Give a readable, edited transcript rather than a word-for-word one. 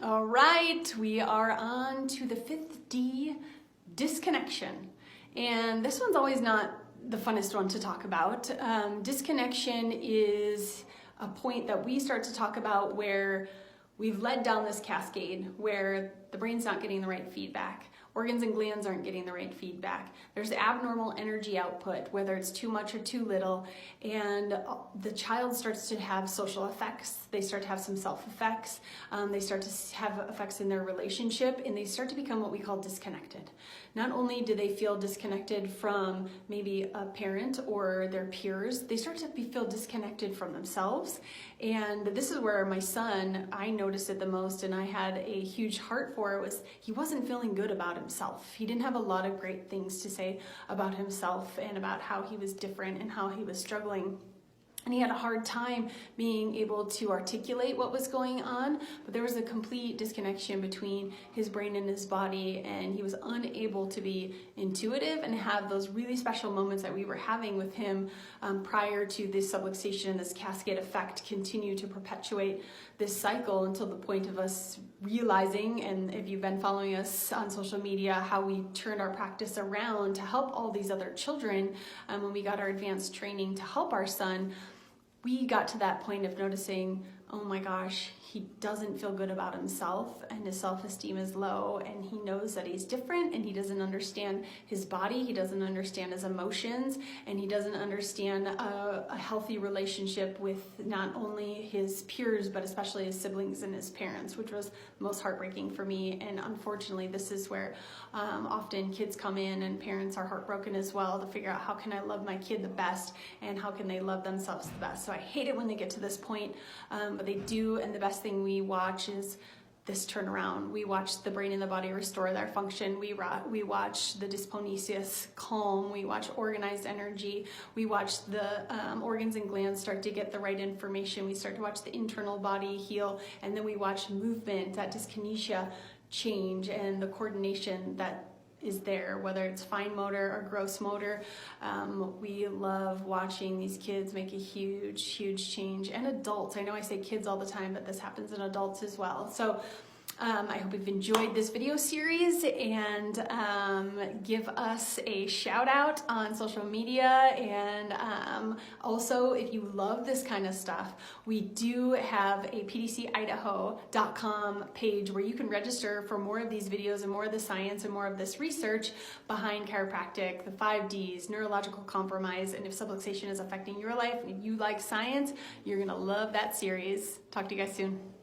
All right, we are on to the 5th D, disconnection. And this one's always not the funnest one to talk about. Disconnection is a point that we start to talk about where we've led down this cascade where the brain's not getting the right feedback. Organs and glands aren't getting the right feedback. There's abnormal energy output, whether it's too much or too little, and the child starts to have social effects. They start to have some self-effects. They start to have effects in their relationship, and they start to become what we call disconnected. Not only do they feel disconnected from maybe a parent or their peers, they start to feel disconnected from themselves. And this is where my son, I noticed it the most, and I had a huge heart for it, was he wasn't feeling good about himself. He didn't have a lot of great things to say about himself and about how he was different and how he was struggling. And he had a hard time being able to articulate what was going on, but there was a complete disconnection between his brain and his body, and he was unable to be intuitive and have those really special moments that we were having with him prior to this subluxation, this cascade effect continue to perpetuate this cycle until the point of us realizing, and if you've been following us on social media, how we turned our practice around to help all these other children when we got our advanced training to help our son. We got to that point of noticing, oh my gosh, he doesn't feel good about himself and his self-esteem is low, and he knows that he's different, and he doesn't understand his body, he doesn't understand his emotions, and he doesn't understand a healthy relationship with not only his peers, but especially his siblings and his parents, which was most heartbreaking for me. And unfortunately, this is where often kids come in and parents are heartbroken as well to figure out how can I love my kid the best and how can they love themselves the best. So I hate it when they get to this point, but they do, and the best thing we watch is this turnaround. We watch the brain and the body restore their function. We watch the dysponesis calm. We watch organized energy. We watch the organs and glands start to get the right information. We start to watch the internal body heal, and then we watch movement, that dyskinesia change, and the coordination that is there, whether it's fine motor or gross motor. We love watching these kids make a huge change, and adults. I know I say kids all the time, but this happens in adults as well. So I hope you've enjoyed this video series, and give us a shout out on social media. And also, if you love this kind of stuff, we do have a pdcidaho.com page where you can register for more of these videos and more of the science and more of this research behind chiropractic, the 5 Ds, neurological compromise, and if subluxation is affecting your life and if you like science, you're gonna love that series. Talk to you guys soon.